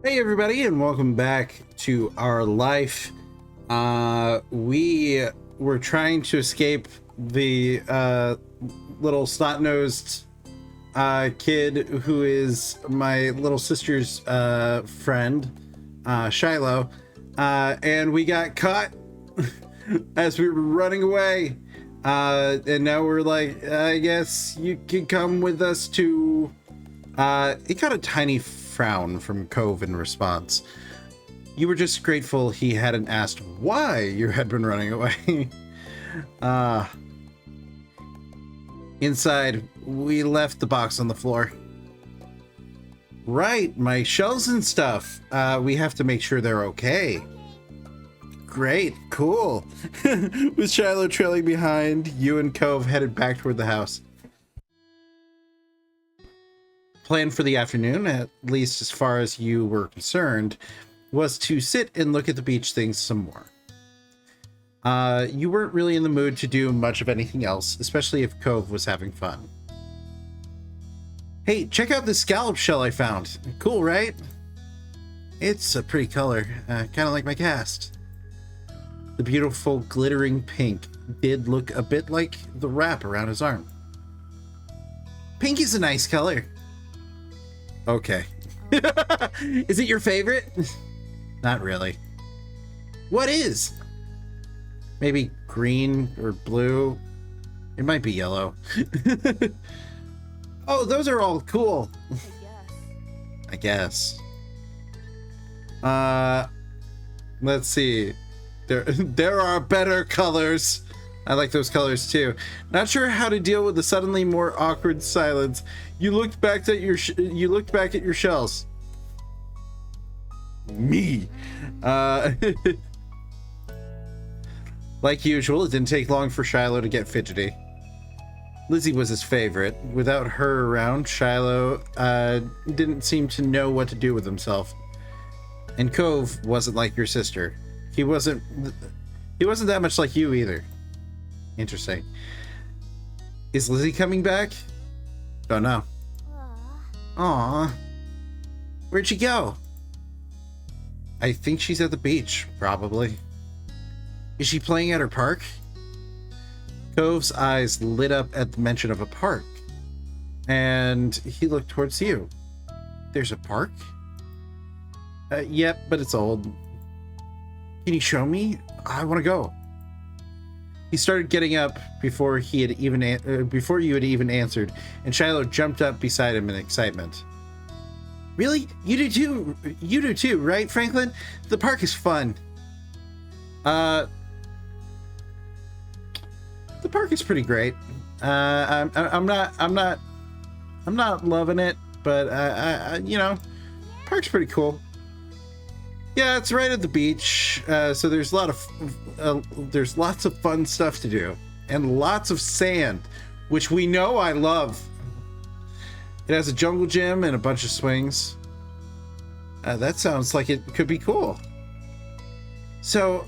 Hey everybody, and welcome back to our life. We were trying to escape the little snot-nosed kid who is my little sister's friend, Shiloh, and we got caught as we were running away. And now we're like, I guess you can come with us to... It got a tiny frown from Cove in response. You were just grateful he hadn't asked why you had been running away. Inside, we left the box on the floor. Right, my shells and stuff. We have to make sure they're okay. Great, cool. With Shiloh trailing behind, you and Cove headed back toward the house. Plan for the afternoon, at least as far as you were concerned, was to sit and look at the beach things some more. You weren't really in the mood to do much of anything else, especially if Cove was having fun. Hey, check out this scallop shell I found. Cool, right? It's a pretty color, kind of like my cast. The beautiful glittering pink did look a bit like the wrap around his arm. Pink is a nice color. Okay. Is it your favorite? Not really. What is? Maybe green or blue. It might be yellow. Oh, those are all cool. I guess. Let's see. There are better colors. I like those colors too. Not sure how to deal with the suddenly more awkward silence. You looked back at your shells. Me. Like usual, it didn't take long for Shiloh to get fidgety. Lizzie was his favorite. Without her around, Shiloh didn't seem to know what to do with himself. And Cove wasn't like your sister. He wasn't that much like you either. Interesting. Is Lizzie coming back? Don't know. Aww. Where'd she go? I think she's at the beach, probably. Is she playing at her park? Cove's eyes lit up at the mention of a park, and he looked towards you. There's a park? Yep, but it's old. Can you show me? I want to go. He started getting up before you had even answered, and Shiloh jumped up beside him in excitement. Really? You do too? You do too, right, Franklin? The park is fun. The park is pretty great. I'm not loving it, but you know, park's pretty cool. Yeah, it's right at the beach, so there's lots of fun stuff to do, and lots of sand, which we know I love. It has a jungle gym and a bunch of swings. That sounds like it could be cool. So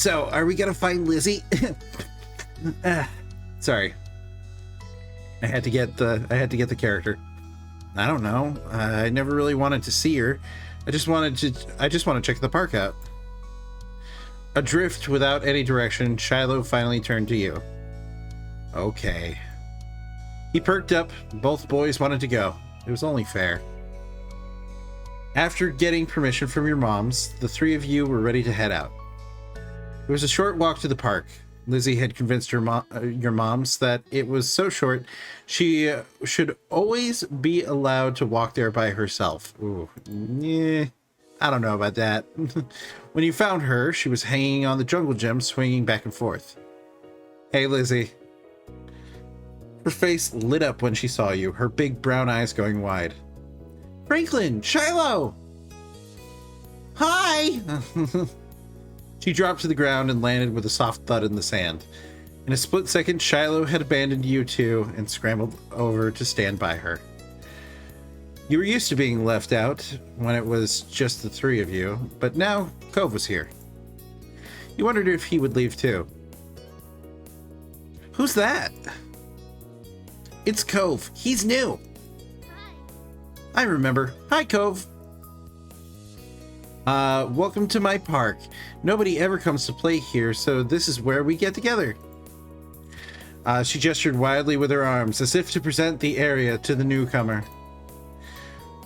are we gonna find Lizzie? Sorry, I had to get the character. I don't know. I never really wanted to see her. I just want to check the park out. Adrift without any direction, Shiloh finally turned to you. Okay. He perked up. Both boys wanted to go. It was only fair. After getting permission from your moms, the three of you were ready to head out. It was a short walk to the park. Lizzie had convinced your moms that it was so short she should always be allowed to walk there by herself. Ooh, yeah, I don't know about that. When you found her, she was hanging on the jungle gym, swinging back and forth. Hey, Lizzie. Her face lit up when she saw you, her big brown eyes going wide. Franklin! Shiloh! Hi! She dropped to the ground and landed with a soft thud in the sand. In a split second, Shiloh had abandoned you two and scrambled over to stand by her. You were used to being left out when it was just the three of you, but now Cove was here. You wondered if he would leave too. Who's that? It's Cove. He's new. Hi. I remember. Hi, Cove. Welcome to my park. Nobody ever comes to play here, so this is where we get together. She gestured wildly with her arms, as if to present the area to the newcomer.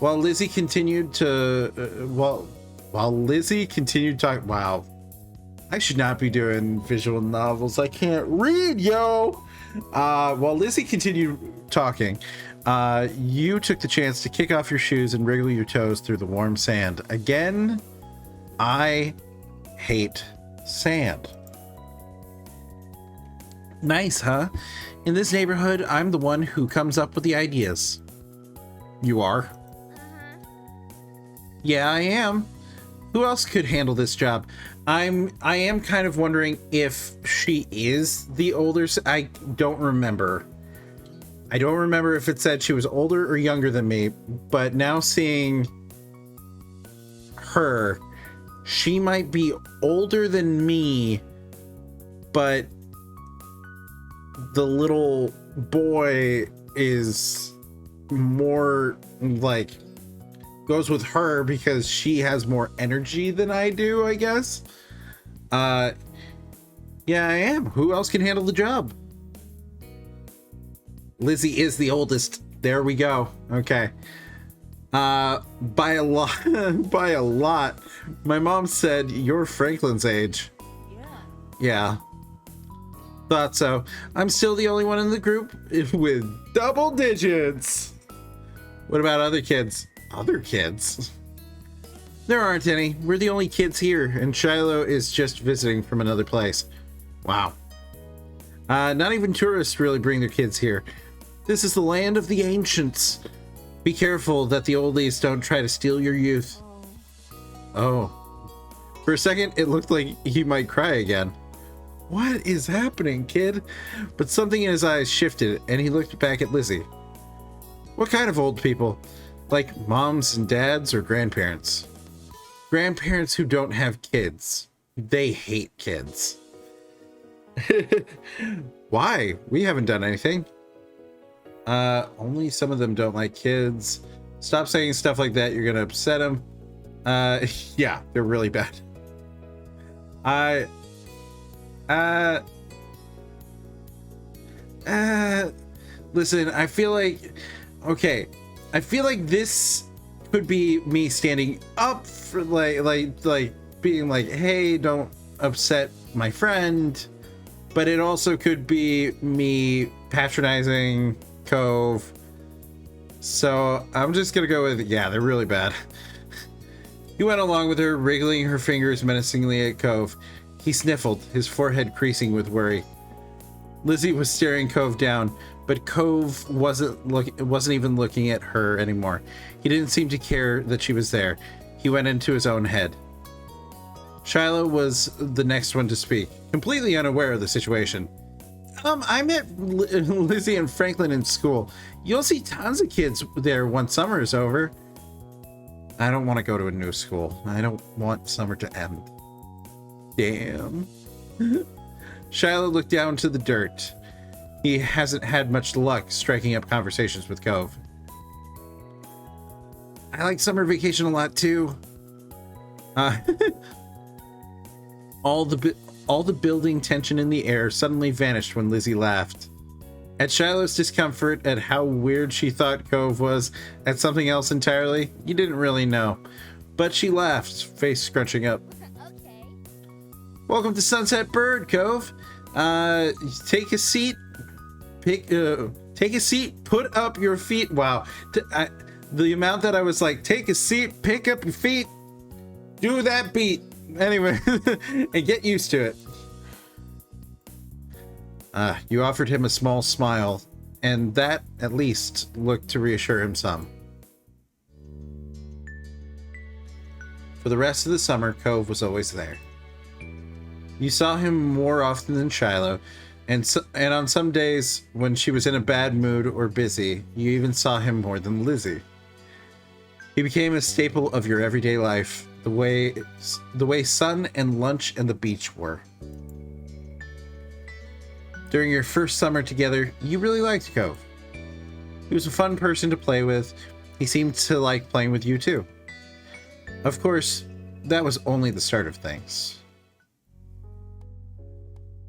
While Lizzie continued to... talking... Wow. I should not be doing visual novels. I can't read, yo! While Lizzie continued talking, you took the chance to kick off your shoes and wriggle your toes through the warm sand. Again, I hate sand. Nice, huh? In this neighborhood, I'm the one who comes up with the ideas. You are? Uh-huh. Yeah, I am. Who else could handle this job? I am kind of wondering if she is the older... I don't remember. I don't remember if it said she was older or younger than me, but now seeing her, she might be older than me, but the little boy is more like goes with her because she has more energy than I do, I guess. Yeah, I am. Who else can handle the job? Lizzie is the oldest. There we go. Okay. By a lot. By a lot. My mom said you're Franklin's age. Yeah. Thought so. I'm still the only one in the group with double digits. What about other kids? Other kids? There aren't any. We're the only kids here, and Shiloh is just visiting from another place. Wow. Not even tourists really bring their kids here. This is the land of the ancients. Be careful that the oldies don't try to steal your youth. Oh. For a second, it looked like he might cry again. What is happening, kid? But something in his eyes shifted, and he looked back at Lizzie. What kind of old people? Like moms and dads or grandparents? Grandparents who don't have kids. They hate kids. Why? We haven't done anything. Only some of them don't like kids. Stop saying stuff like that. You're gonna upset them. Yeah, they're really bad. Listen, I feel like, okay, I feel like this could be me standing up for like being like, hey, don't upset my friend, but it also could be me patronizing Cove. So I'm just gonna go with, yeah, they're really bad. He went along with her, wriggling her fingers menacingly at Cove. He sniffled, his forehead creasing with worry. Lizzie was staring Cove down, but Cove wasn't even looking at her anymore. He didn't seem to care that she was there. He went into his own head. Shiloh was the next one to speak, completely unaware of the situation. I met Lizzie and Franklin in school. You'll see tons of kids there once summer is over. I don't want to go to a new school. I don't want summer to end. Damn. Shiloh looked down to the dirt. He hasn't had much luck striking up conversations with Cove. I like summer vacation a lot too. All the building tension in the air suddenly vanished when Lizzie laughed. At Shiloh's discomfort at how weird she thought Cove was at something else entirely, you didn't really know. But she laughed, face scrunching up. Okay. Welcome to Sunset Bird, Cove. Take a seat. Take a seat, put up your feet. Wow. The amount that I was like, take a seat, pick up your feet, do that beat. Anyway, and get used to it. You offered him a small smile, and that, at least, looked to reassure him some. For the rest of the summer, Cove was always there. You saw him more often than Shiloh, and on some days, when she was in a bad mood or busy, you even saw him more than Lizzie. He became a staple of your everyday life, the way sun and lunch and the beach were. During your first summer together, you really liked Cove. He was a fun person to play with. He seemed to like playing with you too. Of course, that was only the start of things.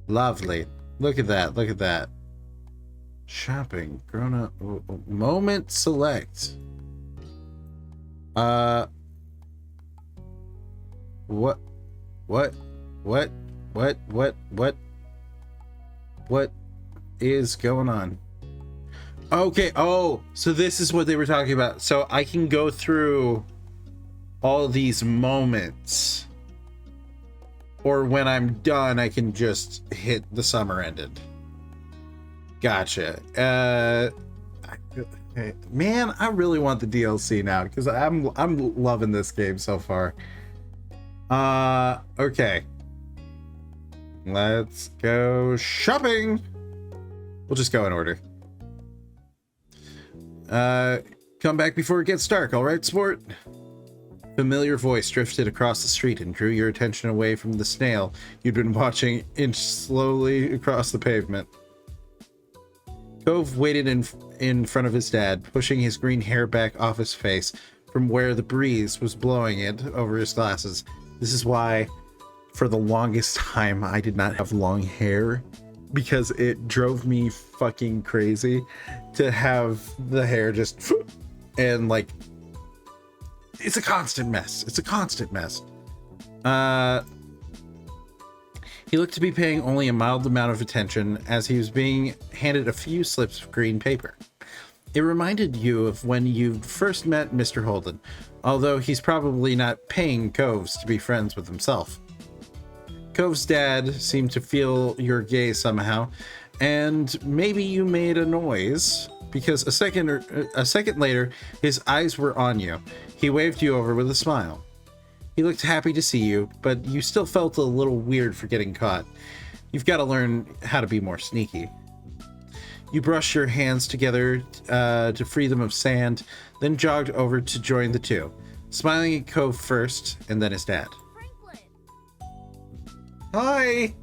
Lovely. Look at that. Look at that. Shopping. Grown up. Moment select. What? What is going on? Okay. Oh, so this is what they were talking about. So I can go through all these moments, or when I'm done, I can just hit the summer ended. Gotcha. Man, I really want the DLC now because I'm loving this game so far. Okay. Let's go shopping. We'll just go in order. Come back before it gets dark, all right, sport? Familiar voice drifted across the street and drew your attention away from the snail you'd been watching inch slowly across the pavement. Cove waited in front of his dad, pushing his green hair back off his face from where the breeze was blowing it over his glasses. This is why, for the longest time, I did not have long hair, because it drove me fucking crazy to have the hair just and like it's a constant mess. It's a constant mess. He looked to be paying only a mild amount of attention as he was being handed a few slips of green paper. It reminded you of when you first met Mr. Holden, although he's probably not paying Coves to be friends with himself. Cove's dad seemed to feel your gaze somehow, and maybe you made a noise, because a second later, his eyes were on you. He waved you over with a smile. He looked happy to see you, but you still felt a little weird for getting caught. You've got to learn how to be more sneaky. You brushed your hands together to free them of sand, then jogged over to join the two, smiling at Cove first, and then his dad. Hi!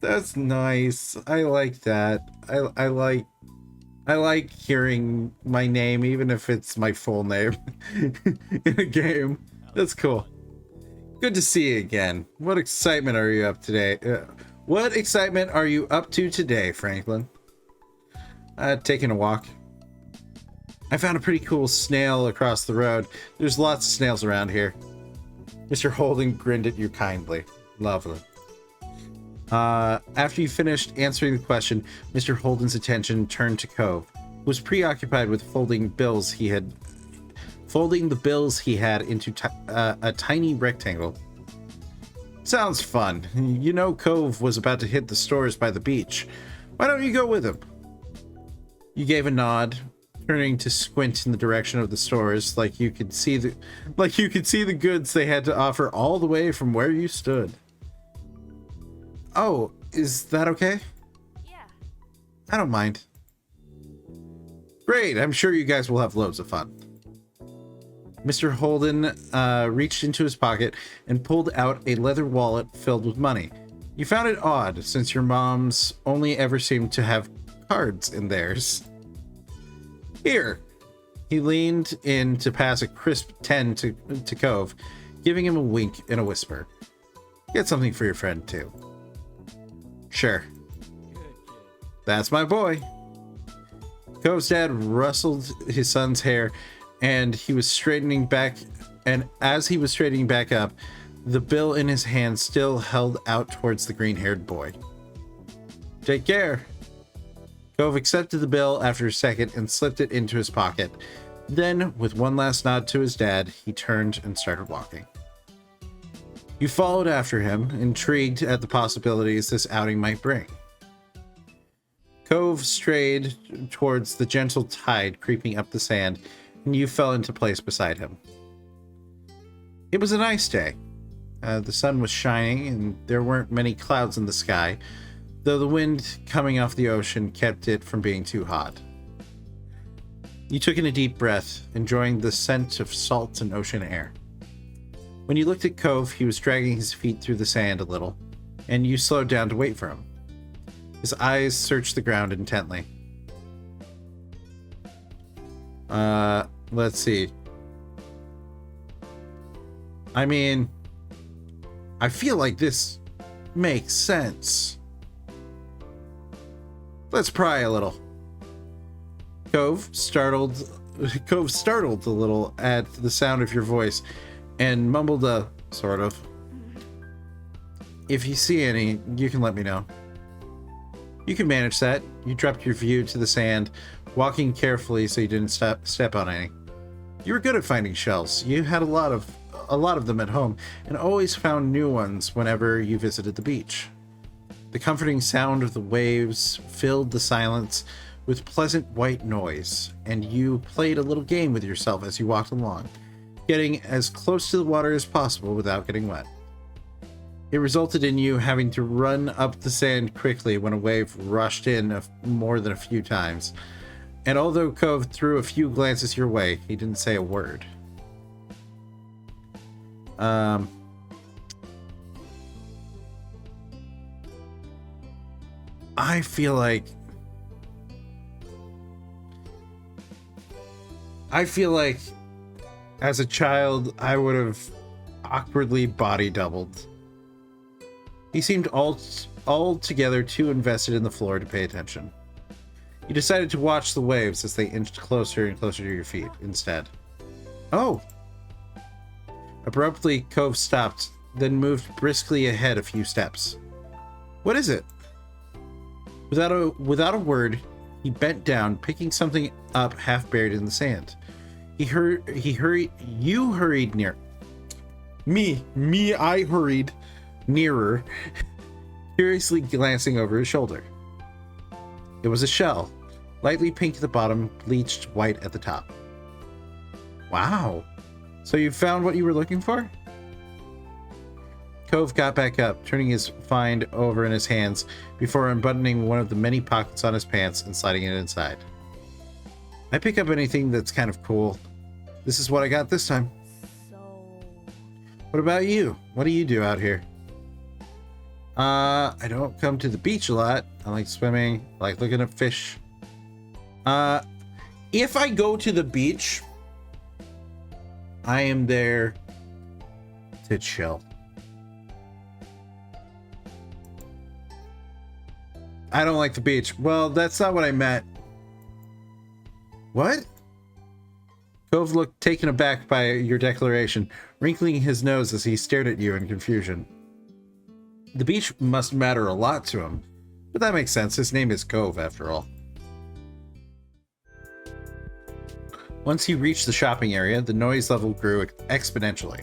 That's nice. I like that. I like hearing my name, even if it's my full name in a game. That's cool. Good to see you again. What excitement are you up today? What excitement are you up to today, Franklin? Taking a walk. I found a pretty cool snail across the road. There's lots of snails around here. Mr. Holden grinned at you kindly. Lovely. After you finished answering the question, Mr. Holden's attention turned to Cove, who was preoccupied with folding the bills he had into a tiny rectangle. Sounds fun. You know Cove was about to hit the stores by the beach. Why don't you go with him? You gave a nod, turning to squint in the direction of the stores, like you could see the goods they had to offer all the way from where you stood. Oh, is that okay? Yeah. I don't mind. Great, I'm sure you guys will have loads of fun. Mr. Holden reached into his pocket and pulled out a leather wallet filled with money. You found it odd, since your moms only ever seemed to have cards in theirs. Here. He leaned in to pass a crisp 10 to Cove, giving him a wink and a whisper. Get something for your friend, too. Sure. That's my boy. Cove's dad rustled his son's hair, and he was straightening back, and as he was straightening back up, the bill in his hand still held out towards the green-haired boy. Take care. Cove accepted the bill after a second and slipped it into his pocket. Then, with one last nod to his dad, he turned and started walking. You followed after him, intrigued at the possibilities this outing might bring. Cove strayed towards the gentle tide creeping up the sand, and you fell into place beside him. It was a nice day. The sun was shining, and there weren't many clouds in the sky, though the wind coming off the ocean kept it from being too hot. You took in a deep breath, enjoying the scent of salt and ocean air. When you looked at Cove, he was dragging his feet through the sand a little, and you slowed down to wait for him. His eyes searched the ground intently. Let's see. I mean, I feel like this makes sense. Let's pry a little. Cove startled a little at the sound of your voice and mumbled a sort of. If you see any, you can let me know. You can manage that. You dropped your view to the sand, walking carefully so you didn't step on any. You were good at finding shells. You had a lot of them at home and always found new ones whenever you visited the beach. The comforting sound of the waves filled the silence with pleasant white noise, and you played a little game with yourself as you walked along, getting as close to the water as possible without getting wet. It resulted in you having to run up the sand quickly when a wave rushed in more than a few times. And although Cove threw a few glances your way, he didn't say a word. I feel like as a child, I would have awkwardly body doubled. He seemed altogether too invested in the floor to pay attention. You decided to watch the waves as they inched closer and closer to your feet instead. Oh! Abruptly, Cove stopped, then moved briskly ahead a few steps. What is it? Without a word, he bent down, picking something up half buried in the sand. You hurried near. I hurried nearer, curiously glancing over his shoulder. It was a shell, lightly pink at the bottom, bleached white at the top. Wow. So you found what you were looking for? Cove got back up, turning his find over in his hands before unbuttoning one of the many pockets on his pants and sliding it inside. I pick up anything that's kind of cool. This is what I got this time. What about you? What do you do out here? I don't come to the beach a lot. I like swimming, I like looking at fish. If I go to the beach, I am there to chill. I don't like the beach. Well, that's not what I meant. What? Cove looked taken aback by your declaration, wrinkling his nose as he stared at you in confusion. The beach must matter a lot to him, but that makes sense. His name is Cove, after all. Once you reached the shopping area, the noise level grew exponentially.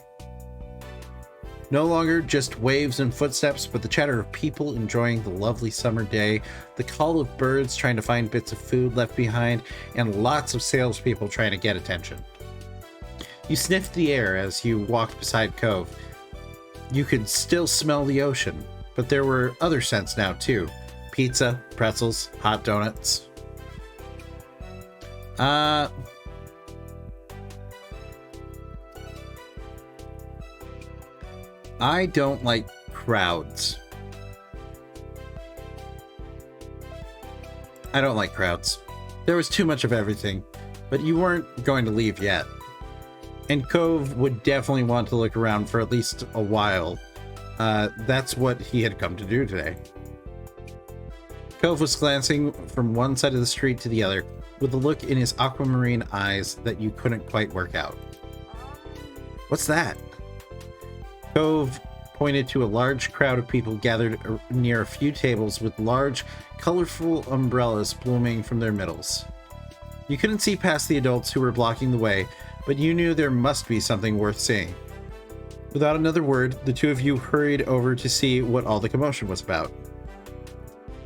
No longer just waves and footsteps, but the chatter of people enjoying the lovely summer day, the call of birds trying to find bits of food left behind, and lots of salespeople trying to get attention. You sniffed the air as you walked beside Cove. You could still smell the ocean, but there were other scents now too. Pizza, pretzels, hot donuts. I don't like crowds. I don't like crowds. There was too much of everything, but you weren't going to leave yet. And Cove would definitely want to look around for at least a while. That's what he had come to do today. Cove was glancing from one side of the street to the other, with a look in his aquamarine eyes that you couldn't quite work out. What's that? Cove pointed to a large crowd of people gathered near a few tables with large, colorful umbrellas blooming from their middles. You couldn't see past the adults who were blocking the way, but you knew there must be something worth seeing. Without another word, the two of you hurried over to see what all the commotion was about.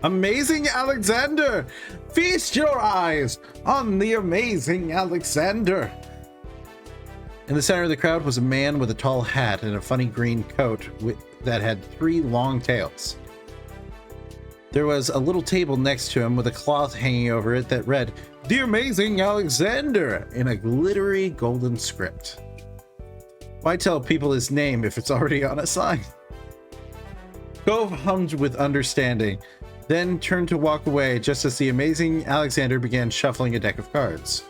Amazing Alexander! Feast your eyes on the amazing Alexander! In the center of the crowd was a man with a tall hat and a funny green coat that had 3 long tails. There was a little table next to him with a cloth hanging over it that read, "The Amazing Alexander," in a glittery golden script. Why tell people his name if it's already on a sign? Cove hummed with understanding, then turned to walk away just as the Amazing Alexander began shuffling a deck of cards.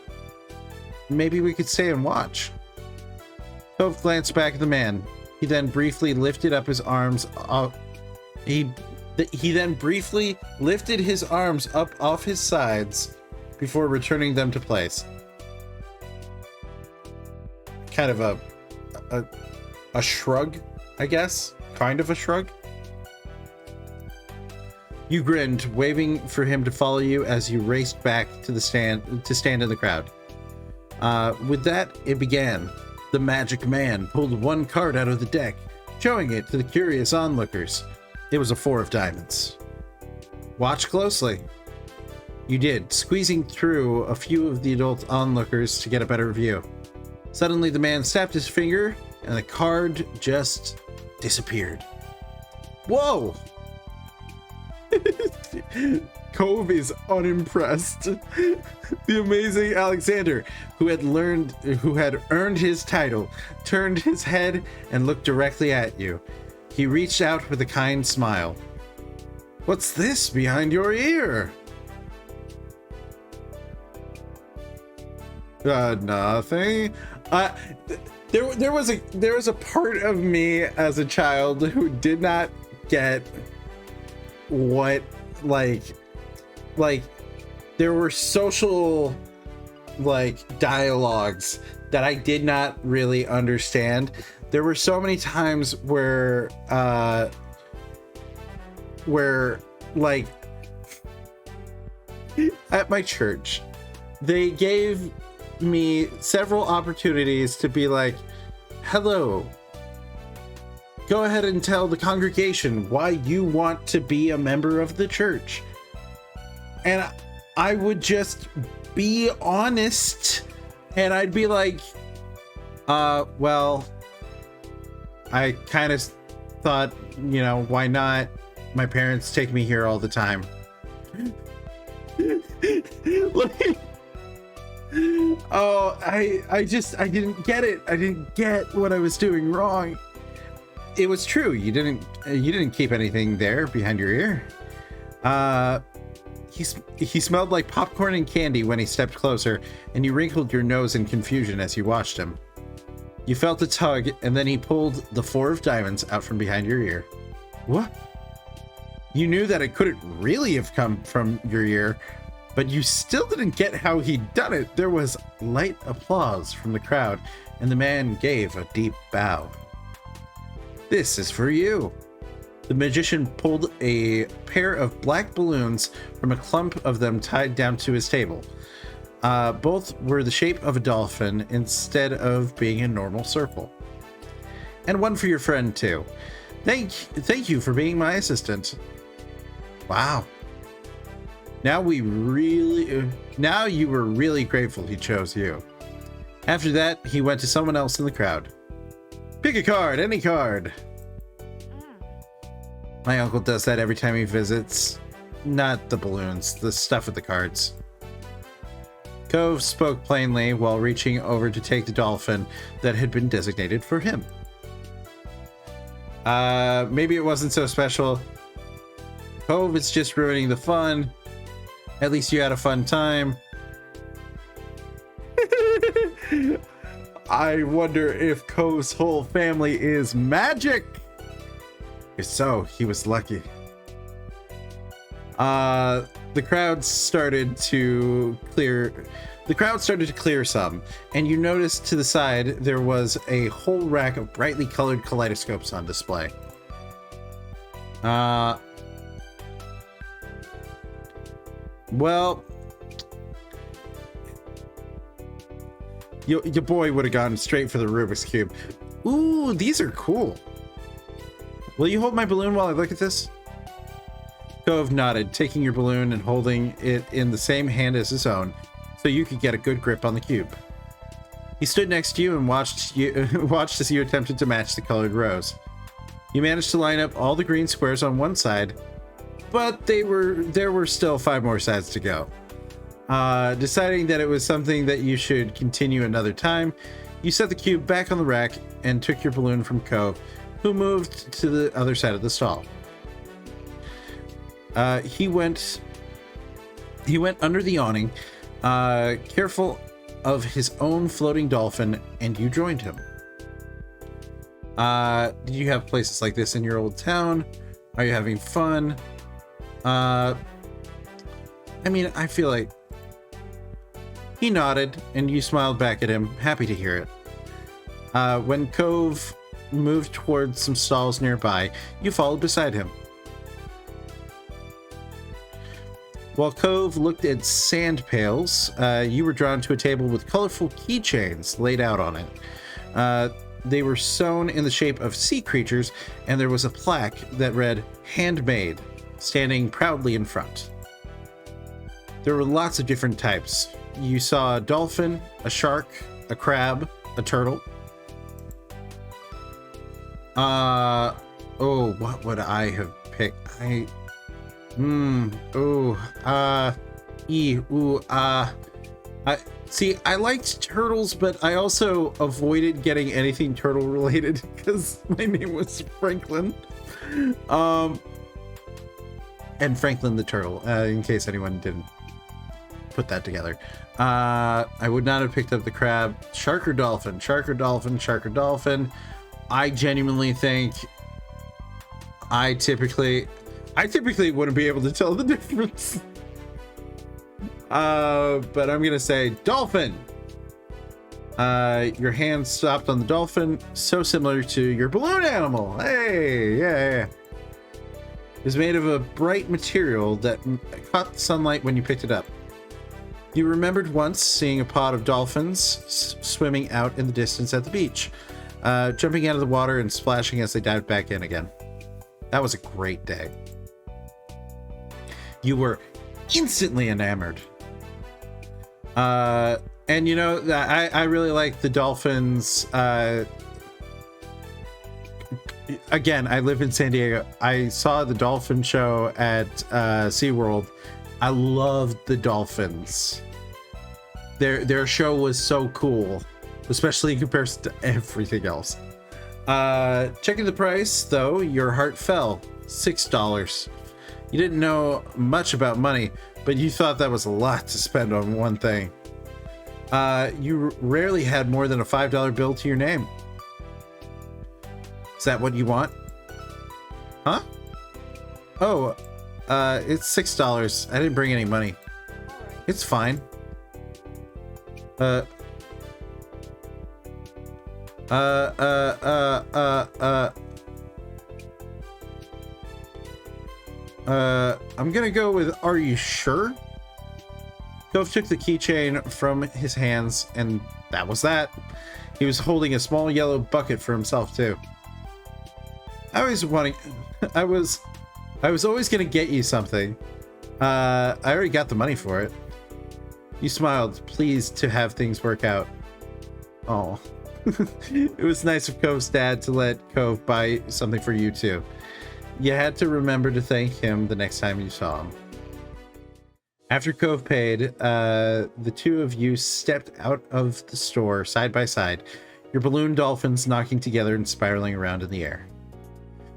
Maybe we could stay and watch. Cove glanced back at the man. He then briefly lifted up his arms. He then briefly lifted his arms up off his sides before returning them to place. Kind of a shrug, I guess. Kind of a shrug. You grinned, waving for him to follow you as you raced back to the stand in the crowd. With that, it began. The magic man pulled one card out of the deck, showing it to the curious onlookers. It was a 4 of diamonds. Watch closely. You did, squeezing through a few of the adult onlookers to get a better view. Suddenly, the man snapped his finger, and the card just disappeared. Whoa! Cove is unimpressed. The amazing Alexander, who had earned his title, turned his head and looked directly at you. He reached out with a kind smile. What's this behind your ear? Nothing. There was a part of me as a child who did not get what like there were social dialogues that I did not really understand. There were so many times where at my church they gave me several opportunities to be like, hello, go ahead and tell the congregation why you want to be a member of the church. And I would just be honest, and I'd be like, well, I kind of thought, why not? My parents take me here all the time. I didn't get it. I didn't get what I was doing wrong. It was true. You didn't keep anything there behind your ear. He smelled like popcorn and candy when he stepped closer, and you wrinkled your nose in confusion as you watched him. You felt a tug, and then he pulled the 4 of diamonds out from behind your ear. What? You knew that it couldn't really have come from your ear, but you still didn't get how he'd done it. There was light applause from the crowd, and the man gave a deep bow. This is for you. The magician pulled a pair of black balloons from a clump of them tied down to his table. Both were the shape of a dolphin instead of being a normal circle. And one for your friend too. Thank you for being my assistant. Wow. Now you were really grateful he chose you. After that, he went to someone else in the crowd. Pick a card, any card. My uncle does that every time he visits. Not the balloons, the stuff with the cards. Cove spoke plainly while reaching over to take the dolphin that had been designated for him. Maybe it wasn't so special. Cove, it's just ruining the fun. At least you had a fun time. I wonder if Cove's whole family is magic. If so, he was lucky. The crowd started to clear some, and you noticed to the side there was a whole rack of brightly colored kaleidoscopes on display. Well, your boy would have gone straight for the Rubik's Cube. Ooh, these are cool. Will you hold my balloon while I look at this? Cove nodded, taking your balloon and holding it in the same hand as his own, so you could get a good grip on the cube. He stood next to you and watched as you attempted to match the colored rows. You managed to line up all the green squares on one side, but there were still 5 more sides to go. Deciding that it was something that you should continue another time, you set the cube back on the rack and took your balloon from Cove, who moved to the other side of the stall. He went under the awning, careful of his own floating dolphin, and you joined him. Did you have places like this in your old town? Are you having fun? I mean, I feel like he nodded and you smiled back at him, happy to hear it. When Cove moved towards some stalls nearby, you followed beside him. While Cove looked at sand pails, you were drawn to a table with colorful keychains laid out on it. They were sewn in the shape of sea creatures, and there was a plaque that read, "Handmade," standing proudly in front. There were lots of different types. You saw a dolphin, a shark, a crab, a turtle. Oh, what would I have picked? I liked turtles, but I also avoided getting anything turtle related because my name was Franklin. And Franklin the turtle, in case anyone didn't put that together. I would not have picked up the crab. Shark or dolphin? Shark or dolphin? Shark or dolphin? I genuinely think I typically wouldn't be able to tell the difference. But I'm gonna say dolphin. Your hand stopped on the dolphin, so similar to your balloon animal. Hey, yeah. It was made of a bright material that caught the sunlight when you picked it up. You remembered once seeing a pod of dolphins swimming out in the distance at the beach, jumping out of the water and splashing as they dived back in again. That was a great day. You were instantly enamored. And you know, I really like the dolphins. Again, I live in San Diego. I saw the dolphin show at SeaWorld. I loved the dolphins. Their show was so cool, especially in comparison to everything else. Checking the price, though, your heart fell. $6. You didn't know much about money, but you thought that was a lot to spend on one thing. You rarely had more than a $5 bill to your name. Is that what you want? Huh? Oh, it's $6. I didn't bring any money. It's fine. I'm gonna go with, are you sure? Cove took the keychain from his hands, and that was that. He was holding a small yellow bucket for himself, too. I was always gonna get you something. I already got the money for it. You smiled, pleased to have things work out. Oh. It was nice of Cove's dad to let Cove buy something for you, too. You had to remember to thank him the next time you saw him. After Cove paid, the two of you stepped out of the store side by side, your balloon dolphins knocking together and spiraling around in the air.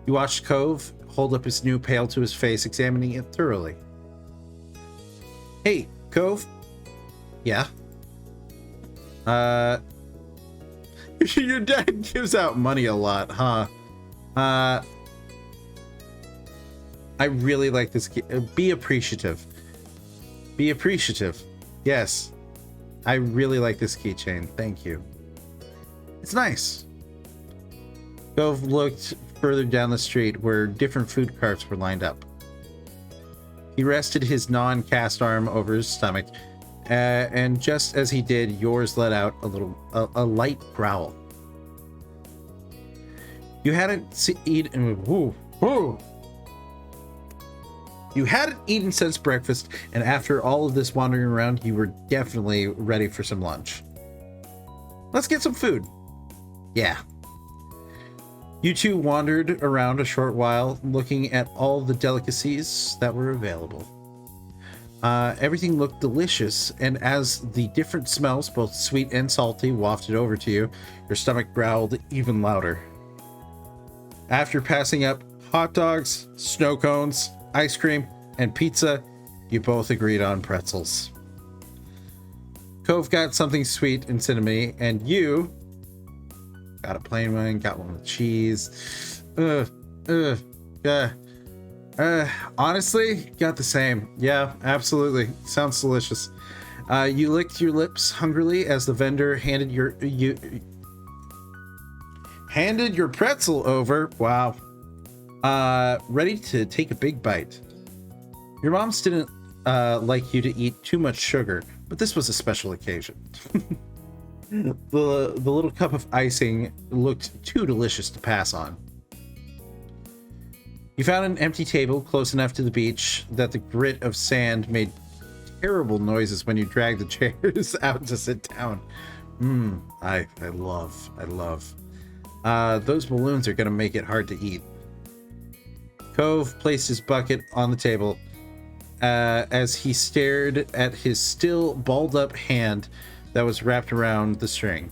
You watched Cove hold up his new pail to his face, examining it thoroughly. Hey, Cove? Yeah? Your dad gives out money a lot, huh? I really like this. Be appreciative. Be appreciative. Yes. I really like this keychain. Thank you. It's nice. Cove looked further down the street where different food carts were lined up. He rested his non-cast arm over his stomach, and just as he did, yours let out a light growl. You hadn't eaten. You hadn't eaten since breakfast, and after all of this wandering around, you were definitely ready for some lunch. Let's get some food. Yeah. You two wandered around a short while, looking at all the delicacies that were available. Everything looked delicious, and as the different smells, both sweet and salty, wafted over to you, your stomach growled even louder. After passing up hot dogs, snow cones, ice cream, and pizza, you both agreed on pretzels. Cove got something sweet and cinnamony, and you Got a plain one, got one with cheese. Uh, honestly, got the same. Yeah, absolutely. Sounds delicious. You licked your lips hungrily as the vendor handed your pretzel over. Wow. Ready to take a big bite. Your moms didn't like you to eat too much sugar, but this was a special occasion. The little cup of icing looked too delicious to pass on. You found an empty table close enough to the beach that the grit of sand made terrible noises when you dragged the chairs out to sit down. I love. Those balloons are gonna make it hard to eat. Cove placed his bucket on the table as he stared at his still balled up hand that was wrapped around the string.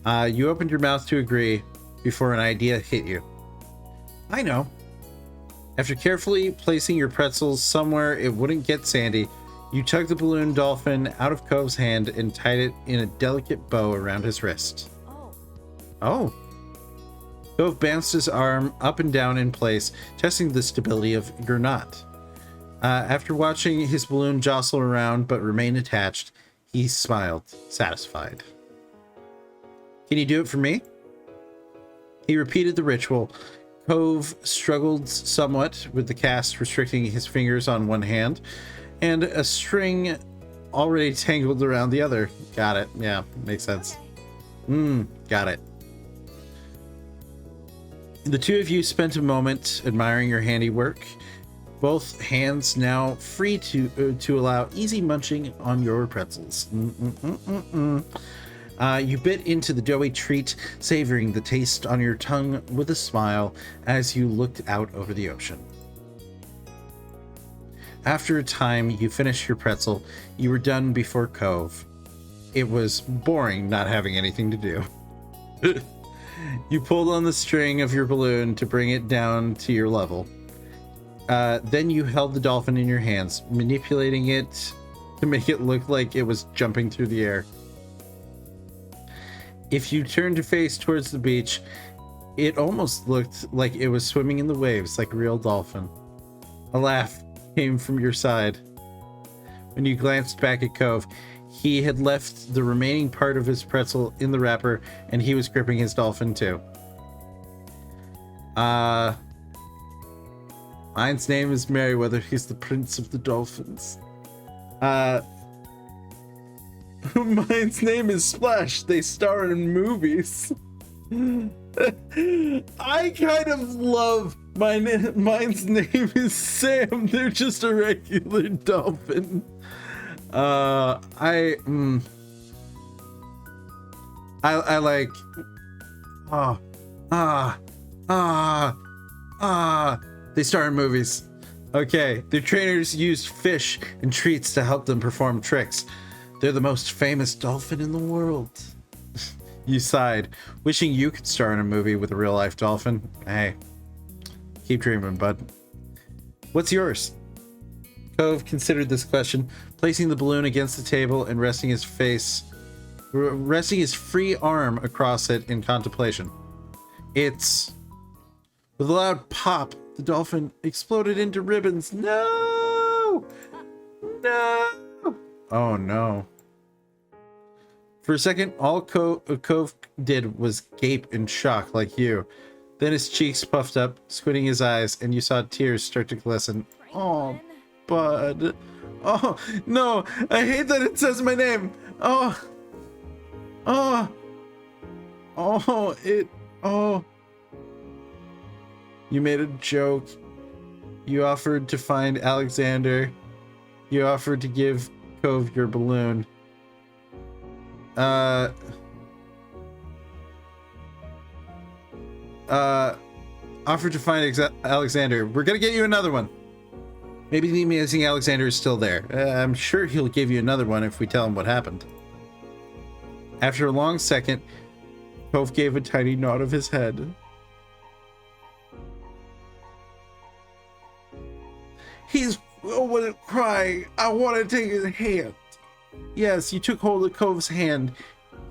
You opened your mouth to agree before an idea hit you. I know. After carefully placing your pretzels somewhere it wouldn't get sandy, you tugged the balloon dolphin out of Cove's hand and tied it in a delicate bow around his wrist. Oh. Cove bounced his arm up and down in place, testing the stability of your knot. After watching his balloon jostle around but remain attached, he smiled, satisfied. Can you do it for me? He repeated the ritual. Cove struggled somewhat with the cast restricting his fingers on one hand and a string already tangled around the other. Got it. Yeah, makes sense. Got it. The two of you spent a moment admiring your handiwork, both hands now free to allow easy munching on your pretzels. You bit into the doughy treat, savoring the taste on your tongue with a smile as you looked out over the ocean. After a time, you finished your pretzel. You were done before Cove. It was boring not having anything to do. You pulled on the string of your balloon to bring it down to your level. Then you held the dolphin in your hands, manipulating it to make it look like it was jumping through the air. If you turned to face towards the beach, it almost looked like it was swimming in the waves like a real dolphin. A laugh came from your side. When you glanced back at Cove, he had left the remaining part of his pretzel in the wrapper, and he was gripping his dolphin too. Mine's name is Merryweather. He's the prince of the dolphins. Mine's name is Splash. They star in movies. I kind of love mine's name is Sam. They're just a regular dolphin. I like they star in movies. Okay, their trainers used fish and treats to help them perform tricks. They're the most famous dolphin in the world. You sighed, wishing you could star in a movie with a real-life dolphin. Hey, keep dreaming, bud. What's yours? Cove considered this question, placing the balloon against the table and resting his free arm across it in contemplation. With a loud pop, the dolphin exploded into ribbons. No! No! Oh no. For a second, all Cove did was gape in shock like you. Then his cheeks puffed up, squinting his eyes, and you saw tears start to glisten. Oh, bud. Oh, no. I hate that it says my name. Oh. Oh. Oh. You made a joke. You offered to find Alexander. You offered to give Cove your balloon. Offered to find Alexander. We're gonna get you another one. Maybe the amazing Alexander is still there. I'm sure he'll give you another one if we tell him what happened. After a long second, Cove gave a tiny nod of his head. He's crying. I want to take his hand. Yes, you took hold of Cove's hand.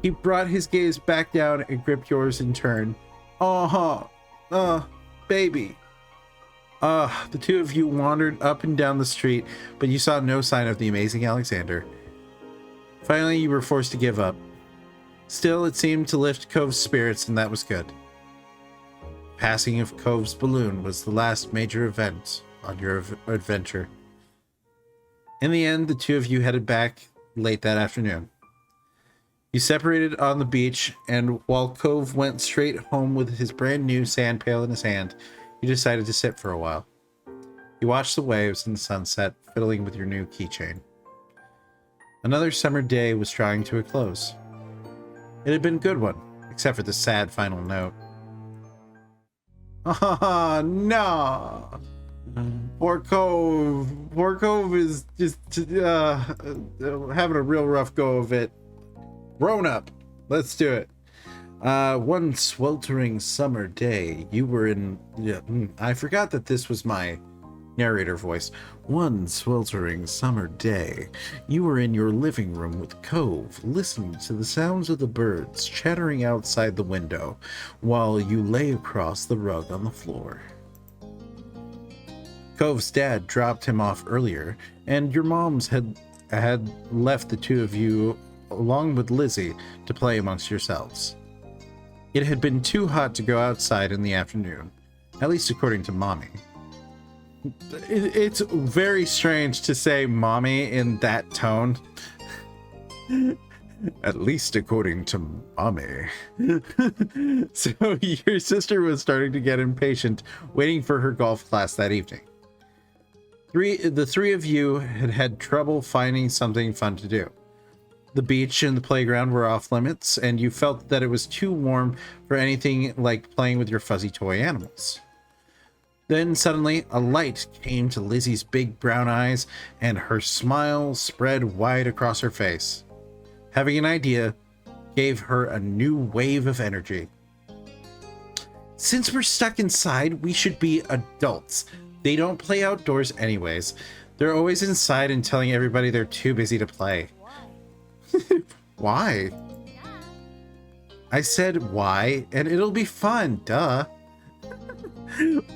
He brought his gaze back down and gripped yours in turn. Baby. The two of you wandered up and down the street, but you saw no sign of the amazing Alexander. Finally, you were forced to give up. Still, it seemed to lift Cove's spirits, and that was good. Passing of Cove's balloon was the last major event on your adventure. In the end, the two of you headed back late that afternoon. You separated on the beach, and while Cove went straight home with his brand new sand pail in his hand, you decided to sit for a while. You watched the waves and the sunset, fiddling with your new keychain. Another summer day was drawing to a close. It had been a good one, except for the sad final note. Oh, no! Poor Cove. Poor Cove is just having a real rough go of it. Grown up. Let's do it. One sweltering summer day, you were in... I forgot that this was my narrator voice. One sweltering summer day, you were in your living room with Cove, listening to the sounds of the birds chattering outside the window, while you lay across the rug on the floor. Cove's dad dropped him off earlier, and your moms had left the two of you, along with Lizzie, to play amongst yourselves. It had been too hot to go outside in the afternoon, at least according to Mommy. It's very strange to say Mommy in that tone. At least according to Mommy. So your sister was starting to get impatient, waiting for her golf class that evening. The three of you had had trouble finding something fun to do. The beach and the playground were off limits, and you felt that it was too warm for anything like playing with your fuzzy toy animals. Then suddenly a light came to Lizzie's big brown eyes, and her smile spread wide across her face. Having an idea gave her a new wave of energy. Since we're stuck inside, we should be adults. They don't play outdoors anyways. They're always inside and telling everybody they're too busy to play. Why? I said why, and it'll be fun, duh.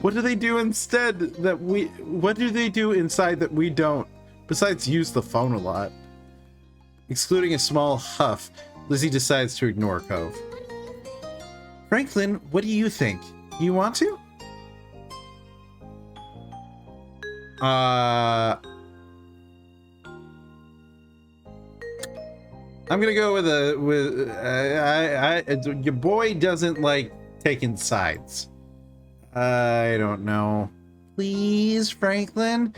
What do they do instead what do they do inside that we don't? Besides use the phone a lot. Excluding a small huff, Lizzie decides to ignore Cove. Franklin, what do you think? You want to? I'm gonna go with your boy doesn't like taking sides. I don't know. Please, Franklin.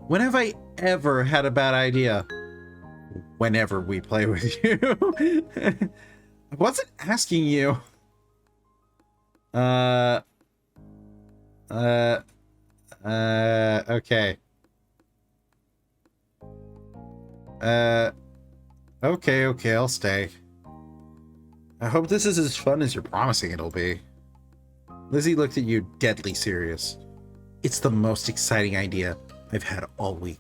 When have I ever had a bad idea? Whenever we play with you. I wasn't asking you. Okay. Okay, I'll stay. I hope this is as fun as you're promising it'll be. Lizzie looked at you deadly serious. It's the most exciting idea I've had all week.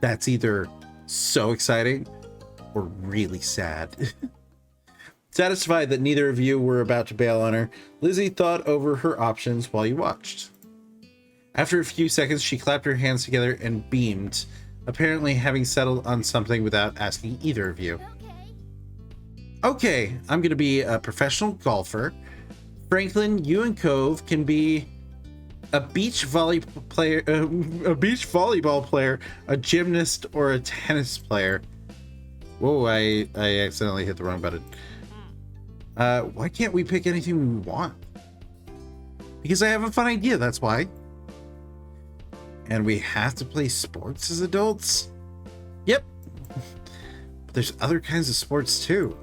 That's either so exciting or really sad. Satisfied that neither of you were about to bail on her, Lizzie thought over her options while you watched. After a few seconds, she clapped her hands together and beamed, apparently having settled on something without asking either of you. Okay, I'm gonna be a professional golfer. Franklin, you and Cove can be a beach volleyball player, a gymnast, or a tennis player. Whoa, I accidentally hit the wrong button. Why can't we pick anything we want? Because I have a fun idea, that's why. And we have to play sports as adults? Yep. But there's other kinds of sports too.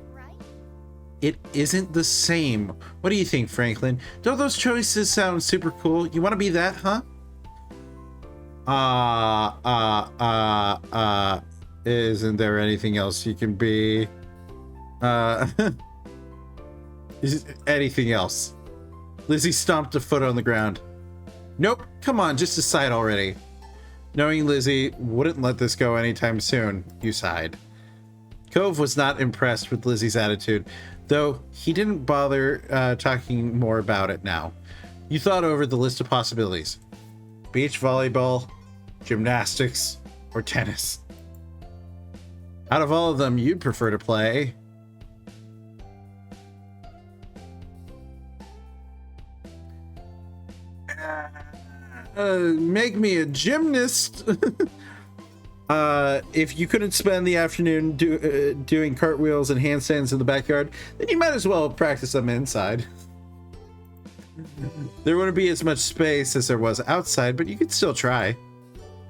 It isn't the same. What do you think, Franklin? Don't those choices sound super cool? You want to be that, huh? Isn't there anything else you can be? Anything else? Lizzie stomped a foot on the ground. Nope, come on, just decide already. Knowing Lizzie wouldn't let this go anytime soon, you sighed. Cove was not impressed with Lizzie's attitude, though he didn't bother talking more about it now. You thought over the list of possibilities. Beach volleyball, gymnastics, or tennis. Out of all of them, you'd prefer to play. Make me a gymnast. If you couldn't spend the afternoon doing cartwheels and handstands in the backyard, then you might as well practice them inside. There wouldn't be as much space as there was outside, but you could still try.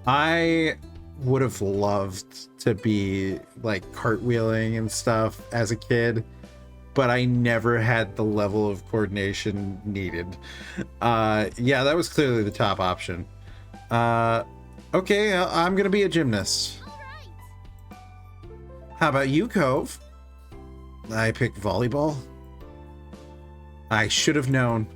I would have loved to be like cartwheeling and stuff as a kid, but I never had the level of coordination needed. Yeah, that was clearly the top option. Okay, I'm gonna be a gymnast. How about you, Cove? I picked volleyball. I should have known.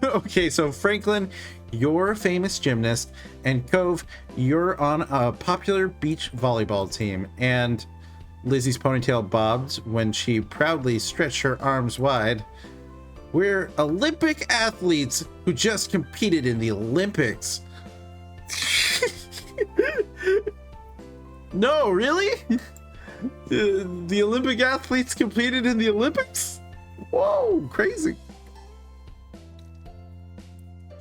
Okay, so Franklin, you're a famous gymnast, and Cove, you're on a popular beach volleyball team, and Lizzie's ponytail bobbed when she proudly stretched her arms wide. We're Olympic athletes who just competed in the Olympics. No, really? The Olympic athletes competed in the Olympics? Whoa, crazy.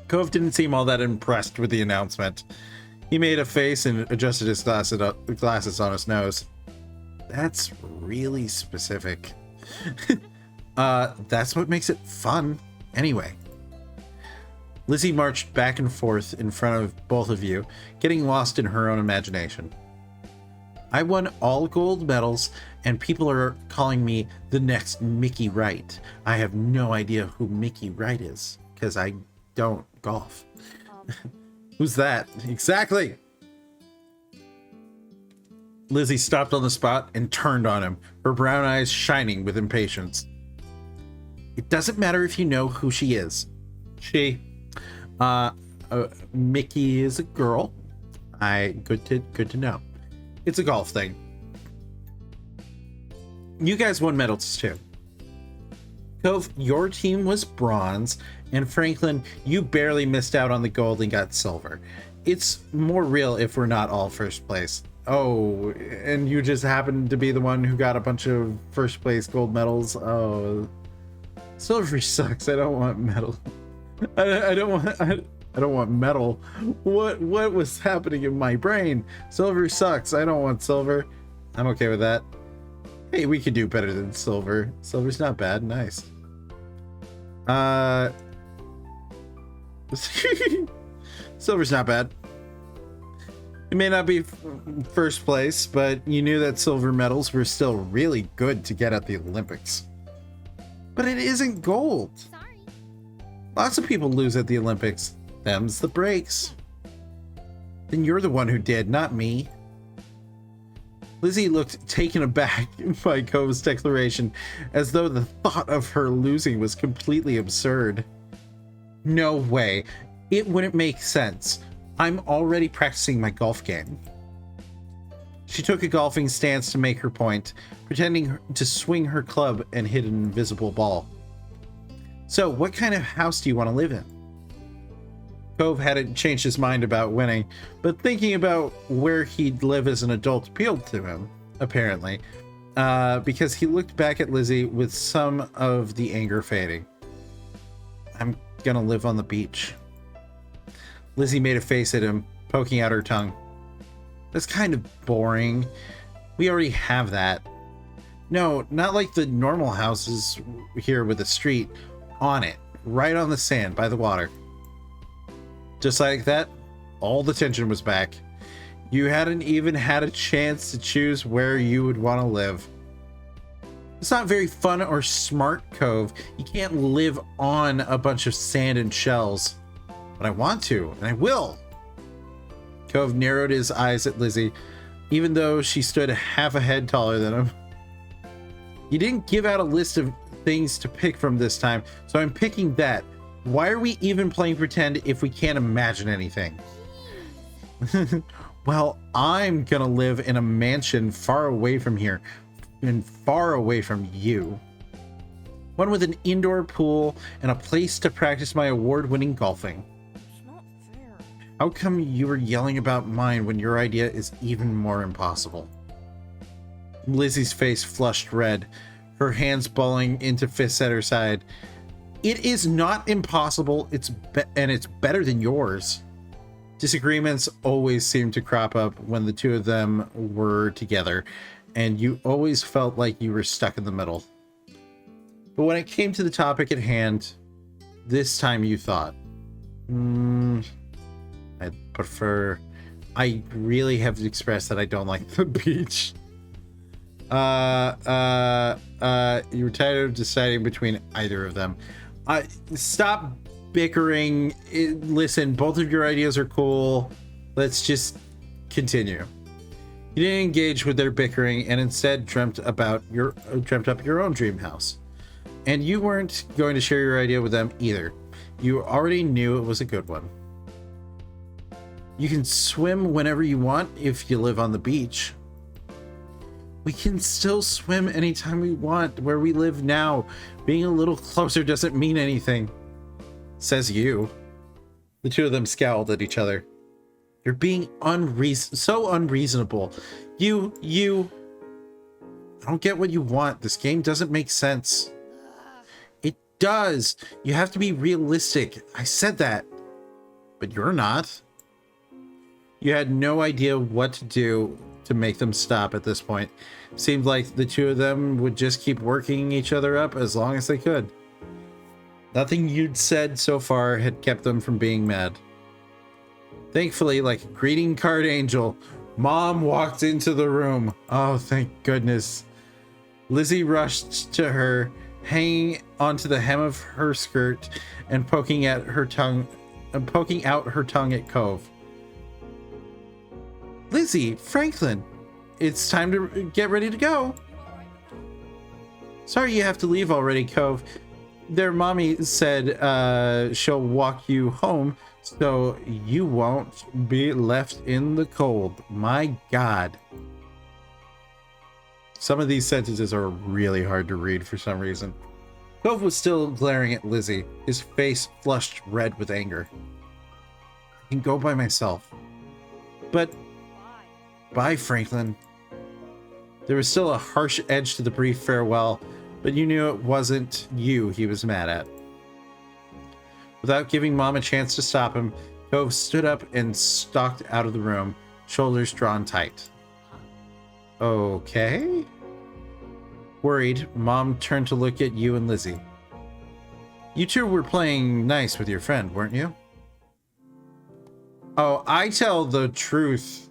Cove didn't seem all that impressed with the announcement. He made a face and adjusted his glasses on his nose. That's really specific. That's what makes it fun. Anyway. Lizzie marched back and forth in front of both of you, getting lost in her own imagination. I won all gold medals, and people are calling me the next Mickey Wright. I have no idea who Mickey Wright is, because I don't golf. Who's that? Exactly! Lizzie stopped on the spot and turned on him, her brown eyes shining with impatience. It doesn't matter if you know who she is. Mickey is a girl. Good to know. It's a golf thing. You guys won medals too. Cove, your team was bronze, and Franklin, you barely missed out on the gold and got silver. It's more real if we're not all first place. Oh, and you just happened to be the one who got a bunch of first place gold medals. Oh, silver sucks. I don't want medal. I don't want metal. What was happening in my brain? Silver sucks. I don't want silver. I'm okay with that. Hey, we could do better than silver. Silver's not bad. Nice. Silver's not bad. It may not be first place, but you knew that silver medals were still really good to get at the Olympics. But it isn't gold. Sorry. Lots of people lose at the Olympics. Them's the breaks. Then you're the one who did, not me. Lizzie looked taken aback by Cove's declaration, as though the thought of her losing was completely absurd. No way. It wouldn't make sense. I'm already practicing my golf game. She took a golfing stance to make her point, pretending to swing her club and hit an invisible ball. So, what kind of house do you want to live in? Cove hadn't changed his mind about winning, but thinking about where he'd live as an adult appealed to him, apparently, because he looked back at Lizzie with some of the anger fading. I'm gonna live on the beach. Lizzie made a face at him, poking out her tongue. That's kind of boring. We already have that. No, not like the normal houses here with a street on it, right on the sand by the water. Just like that, all the tension was back. You hadn't even had a chance to choose where you would want to live. It's not very fun or smart, Cove. You can't live on a bunch of sand and shells. But I want to, and I will. Cove narrowed his eyes at Lizzie, even though she stood half a head taller than him. You didn't give out a list of things to pick from this time, so I'm picking that. Why are we even playing pretend if we can't imagine anything? Well, I'm gonna live in a mansion far away from here and far away from you. One with an indoor pool and a place to practice my award-winning golfing. It's not fair. How come you were yelling about mine when your idea is even more impossible? Lizzie's face flushed red, her hands balling into fists at her side. It is not impossible, it's better than yours. Disagreements always seemed to crop up when the two of them were together, and you always felt like you were stuck in the middle. But when it came to the topic at hand, this time you thought, I really have expressed that I don't like the beach. You were tired of deciding between either of them. Stop bickering. Listen, both of your ideas are cool. Let's just continue. You didn't engage with their bickering and instead dreamt up your own dream house. And you weren't going to share your idea with them either. You already knew it was a good one. You can swim whenever you want if you live on the beach. We can still swim anytime we want where we live now. Being a little closer doesn't mean anything. Says you. The two of them scowled at each other. You're being so unreasonable. You... I don't get what you want. This game doesn't make sense. It does. You have to be realistic. I said that. But you're not. You had no idea what to do to make them stop at this point. Seemed like the two of them would just keep working each other up as long as they could. Nothing you'd said so far had kept them from being mad. Thankfully, like a greeting card angel, Mom walked into the room. Oh, thank goodness. Lizzie rushed to her, hanging onto the hem of her skirt and poking out her tongue at Cove. Lizzie, Franklin, it's time to get ready to go. Sorry you have to leave already, Cove. Their mommy said she'll walk you home so you won't be left in the cold. My God. Some of these sentences are really hard to read for some reason. Cove was still glaring at Lizzie, his face flushed red with anger. I can go by myself. But... Bye, Franklin. There was still a harsh edge to the brief farewell, but you knew it wasn't you he was mad at. Without giving Mom a chance to stop him, Cove stood up and stalked out of the room, shoulders drawn tight. Okay? Worried, Mom turned to look at you and Lizzie. You two were playing nice with your friend, weren't you? Oh, I tell the truth.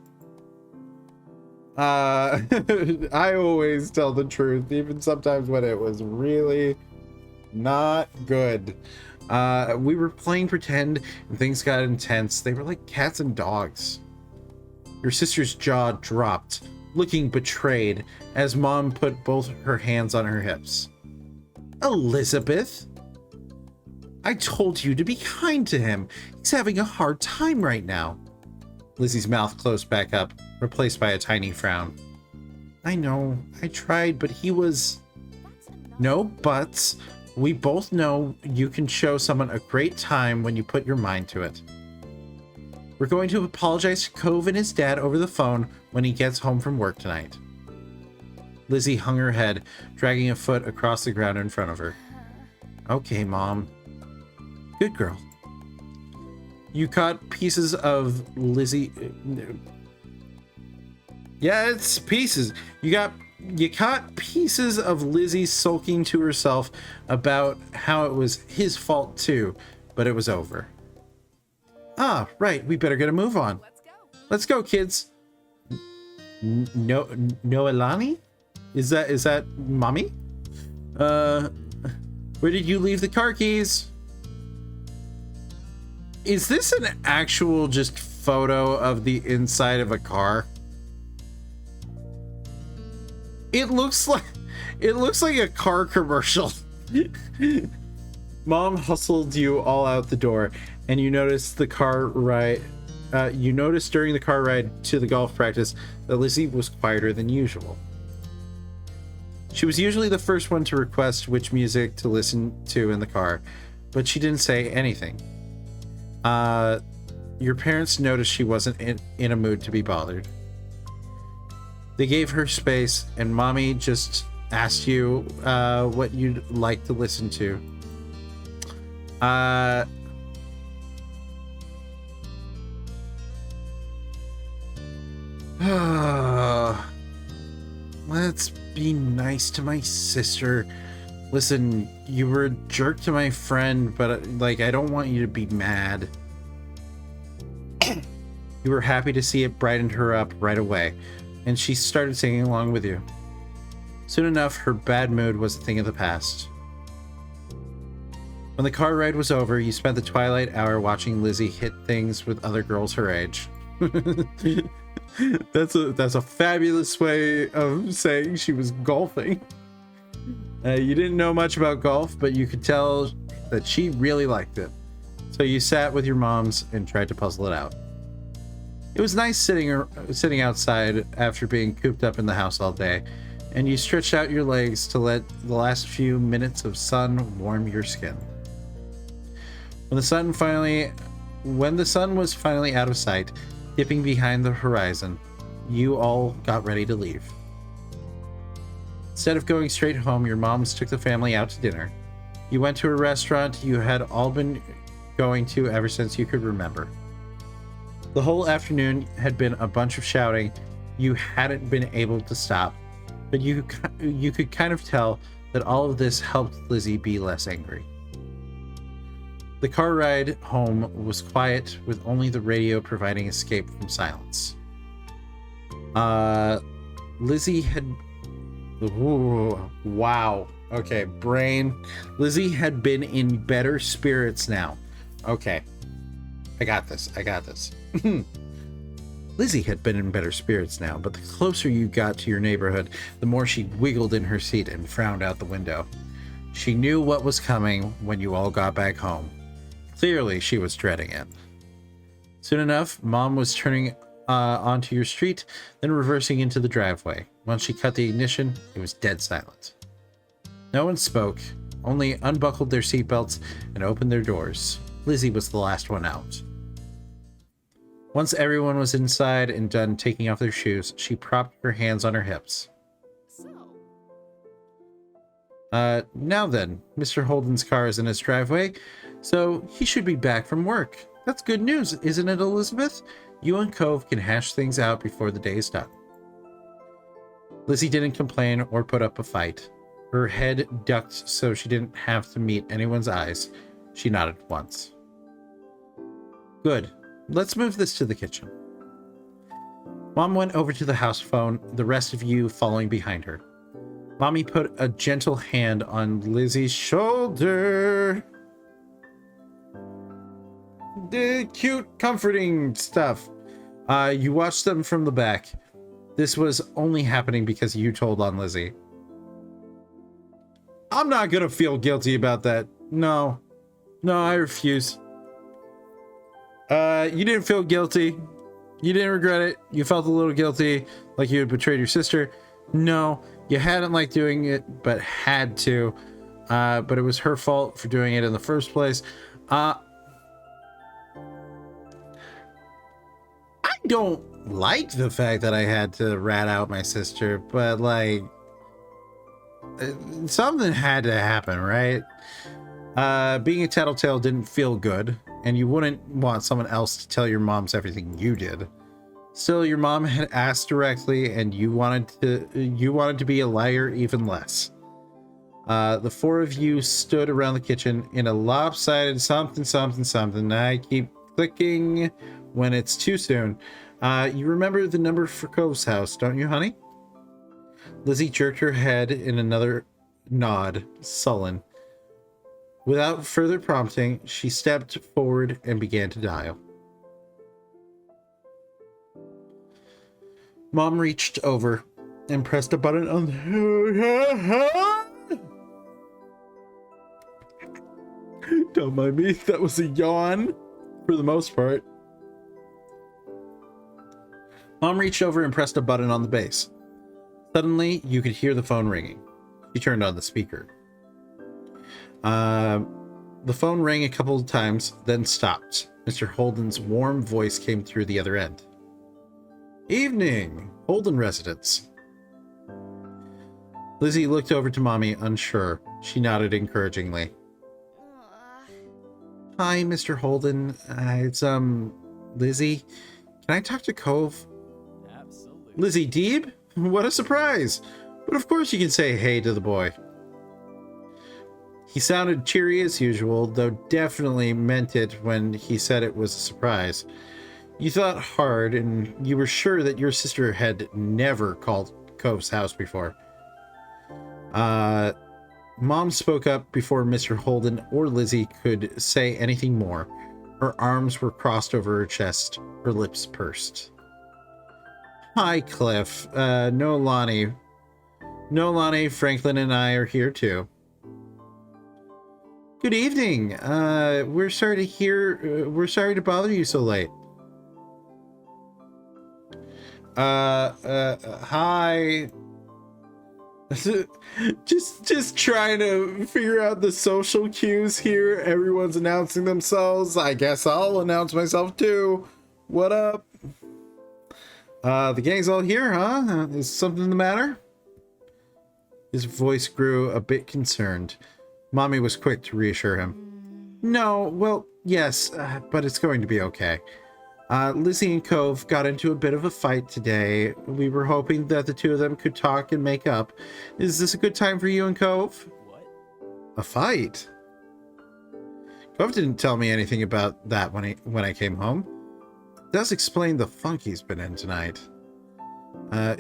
I always tell the truth, even sometimes when it was really not good. We were playing pretend and things got intense. They were like cats and dogs. Your sister's jaw dropped, looking betrayed as Mom put both her hands on her hips. Elizabeth, I told you to be kind to him. He's having a hard time right now. Lizzie's mouth closed back up, replaced by a tiny frown. I know, I tried, but he was... No buts. We both know you can show someone a great time when you put your mind to it. We're going to apologize to Cove and his dad over the phone when he gets home from work tonight. Lizzie hung her head, dragging a foot across the ground in front of her. Okay, Mom. Good girl. You caught pieces of Lizzie... Yeah, it's pieces. You caught pieces of Lizzie sulking to herself about how it was his fault too, but it was over. Ah, right. We better get a move on. Let's go, kids. Noelani? Is that Mommy? Where did you leave the car keys? Is this an actual just photo of the inside of a car? It looks like a car commercial. Mom hustled you all out the door, and you noticed the car you noticed during the car ride to the golf practice that Lizzie was quieter than usual. She was usually the first one to request which music to listen to in the car, but she didn't say anything. Your parents noticed she wasn't in a mood to be bothered. They gave her space, and Mommy just asked you what you'd like to listen to. Let's be nice to my sister. Listen, you were a jerk to my friend, but like, I don't want you to be mad. You were happy to see it brightened her up right away, and she started singing along with you. Soon enough, her bad mood was a thing of the past. When the car ride was over, you spent the twilight hour watching Lizzie hit things with other girls her age. That's a fabulous way of saying she was golfing. You didn't know much about golf, but you could tell that she really liked it. So you sat with your moms and tried to puzzle it out. It was nice sitting outside after being cooped up in the house all day, and you stretched out your legs to let the last few minutes of sun warm your skin. When the sun was finally out of sight, dipping behind the horizon, you all got ready to leave. Instead of going straight home, your moms took the family out to dinner. You went to a restaurant you had all been going to ever since you could remember. The whole afternoon had been a bunch of shouting you hadn't been able to stop, but you could kind of tell that all of this helped Lizzie be less angry. The car ride home was quiet, with only the radio providing escape from silence. Lizzie had... Ooh, wow. Okay, brain. Lizzie had been in better spirits now. Okay. I got this. Lizzie had been in better spirits now, but the closer you got to your neighborhood, the more she wiggled in her seat and frowned out the window. She knew what was coming when you all got back home. Clearly, she was dreading it. Soon enough, Mom was turning onto your street, then reversing into the driveway. Once she cut the ignition, it was dead silent. No one spoke, only unbuckled their seatbelts and opened their doors. Lizzie was the last one out. Once everyone was inside and done taking off their shoes, she propped her hands on her hips. Now then, Mr. Holden's car is in his driveway, so he should be back from work. That's good news, isn't it, Elizabeth? You and Cove can hash things out before the day is done. Lizzie didn't complain or put up a fight. Her head ducked so she didn't have to meet anyone's eyes. She nodded once. Good. Let's move this to the kitchen. Mom went over to the house phone, the rest of you following behind her. Mommy put a gentle hand on Lizzie's shoulder. The cute, comforting stuff. You watched them from the back. This was only happening because you told on Lizzie. I'm not gonna feel guilty about that. No, I refuse. You didn't feel guilty. You didn't regret it. You felt a little guilty, like you had betrayed your sister. No, you hadn't liked doing it, but had to. But it was her fault for doing it in the first place. I don't like the fact that I had to rat out my sister, but like, something had to happen, right? Being a tattletale didn't feel good, and you wouldn't want someone else to tell your moms everything you did. Still, your mom had asked directly, and you wanted to be a liar even less. The four of you stood around the kitchen in a lopsided something. I keep clicking when it's too soon. You remember the number for Cove's house, don't you, honey? Lizzie jerked her head in another nod, sullen. Without further prompting, she stepped forward and began to dial. Mom reached over and pressed a button on the... Don't mind me, that was a yawn for the most part. Mom reached over and pressed a button on the base. Suddenly, you could hear the phone ringing. She turned on the speaker. The phone rang a couple of times, then stopped. Mr. Holden's warm voice came through the other end. Evening, Holden residence. Lizzie looked over to Mommy, unsure. She nodded encouragingly. Hi, Mr. Holden. It's, Lizzie. Can I talk to Cove? Absolutely. Lizzie Deeb? What a surprise! But of course you can say hey to the boy. He sounded cheery as usual, though definitely meant it when he said it was a surprise. You thought hard, and you were sure that your sister had never called Cove's house before. Mom spoke up before Mr. Holden or Lizzie could say anything more. Her arms were crossed over her chest, her lips pursed. Hi, Cliff. No, Lonnie, Franklin and I are here too. Good evening. We're sorry to bother you so late. Hi. just trying to figure out the social cues here. Everyone's announcing themselves. I guess I'll announce myself too. What up? The gang's all here, huh? Is something the matter? His voice grew a bit concerned. Mommy was quick to reassure him. No, well, yes, but it's going to be okay. Lizzie and Cove got into a bit of a fight today. We were hoping that the two of them could talk and make up. Is this a good time for you and Cove? What? A fight? Cove didn't tell me anything about that when I came home. It does explain the funk he's been in tonight.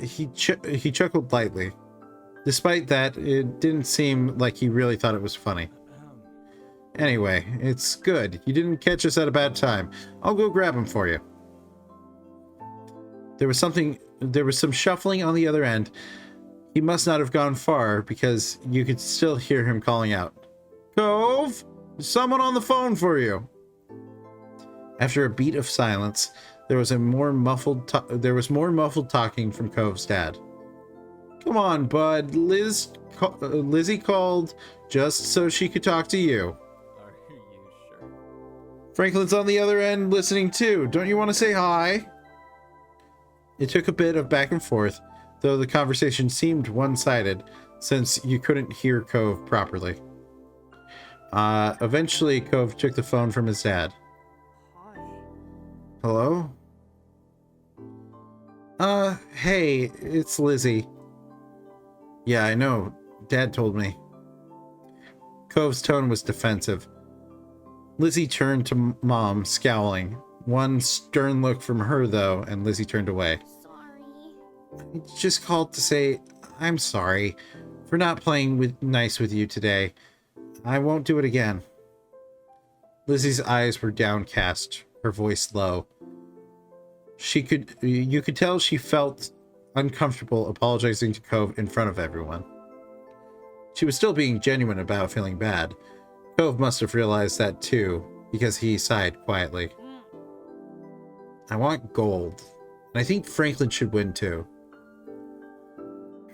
He chuckled lightly. Despite that, it didn't seem like he really thought it was funny. Anyway, it's good. You didn't catch us at a bad time. I'll go grab him for you. There was some shuffling on the other end. He must not have gone far because you could still hear him calling out. Cove, there's someone on the phone for you. After a beat of silence, there was more muffled talking from Cove's dad. Come on, bud. Lizzie called just so she could talk to you. Are you sure? Franklin's on the other end listening too. Don't you want to say hi? It took a bit of back and forth, though the conversation seemed one-sided since you couldn't hear Cove properly. Eventually, Cove took the phone from his dad. Hi. Hello? Hey, it's Lizzie. Yeah, I know. Dad told me. Cove's tone was defensive. Lizzie turned to Mom, scowling. One stern look from her, though, and Lizzie turned away. Sorry. I just called to say I'm sorry for not playing nice with you today. I won't do it again. Lizzie's eyes were downcast, her voice low. You could tell she felt uncomfortable apologizing to Cove in front of everyone. She was still being genuine about feeling bad. Cove must have realized that too, because he sighed quietly. I want gold, and I think Franklin should win too.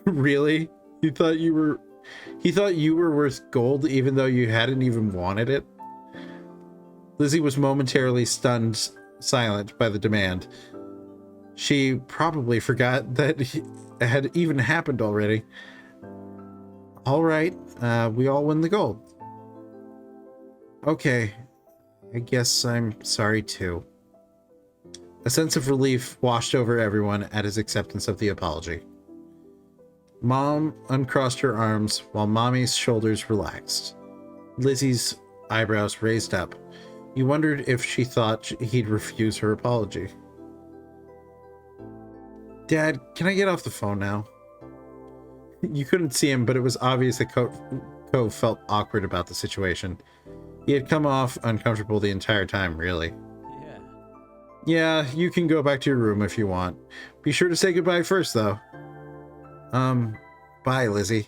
Really? He thought you were worth gold even though you hadn't even wanted it? Lizzie was momentarily stunned silent by the demand. She probably forgot that it had even happened already. All right, we all win the gold. Okay, I guess I'm sorry too. A sense of relief washed over everyone at his acceptance of the apology. Mom uncrossed her arms while Mommy's shoulders relaxed. Lizzie's eyebrows raised up. You wondered if she thought he'd refuse her apology. Dad, can I get off the phone now? You couldn't see him, but it was obvious that Cove felt awkward about the situation. He had come off uncomfortable the entire time, really. Yeah. Yeah, you can go back to your room if you want. Be sure to say goodbye first, though. Bye, Lizzie.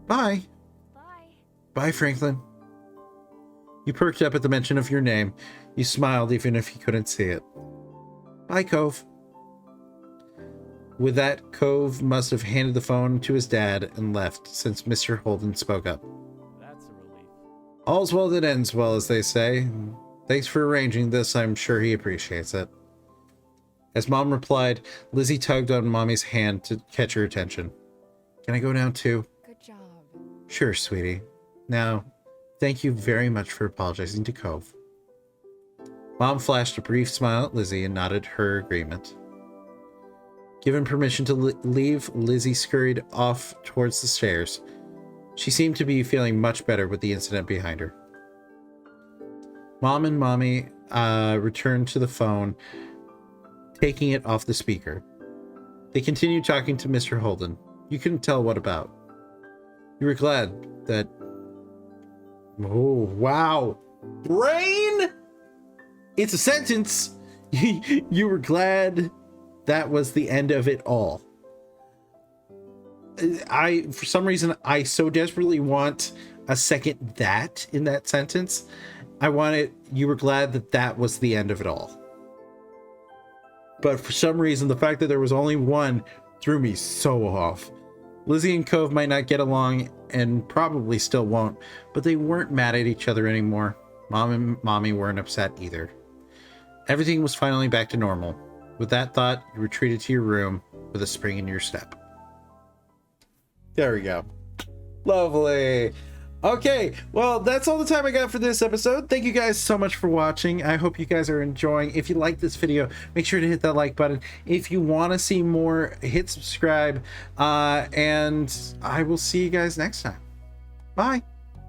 Bye. Bye. Bye, Franklin. You perked up at the mention of your name. You smiled even if you couldn't see it. Bye, Cove. With that, Cove must have handed the phone to his dad and left, since Mr. Holden spoke up. That's a relief. All's well that ends well, as they say. Thanks for arranging this. I'm sure he appreciates it. As Mom replied, Lizzie tugged on Mommy's hand to catch her attention. Can I go now too? Good job. Sure, sweetie. Now, thank you very much for apologizing to Cove. Mom flashed a brief smile at Lizzie and nodded her agreement. Given permission to leave, Lizzie scurried off towards the stairs. She seemed to be feeling much better with the incident behind her. Mom and Mommy returned to the phone, taking it off the speaker. They continued talking to Mr. Holden. You couldn't tell what about. You were glad that... Oh, wow. Brain? It's a sentence. You were glad that was the end of it all. For some reason, I so desperately want a second that in that sentence. I want it, you were glad that that was the end of it all. But for some reason, the fact that there was only one threw me so off. Lizzie and Cove might not get along and probably still won't, but they weren't mad at each other anymore. Mom and Mommy weren't upset either. Everything was finally back to normal. With that thought, you retreated to your room with a spring in your step. There we go. Lovely. Okay, well, that's all the time I got for this episode. Thank you guys so much for watching. I hope you guys are enjoying. If you like this video, make sure to hit that like button. If you want to see more, hit subscribe. And I will see you guys next time. Bye.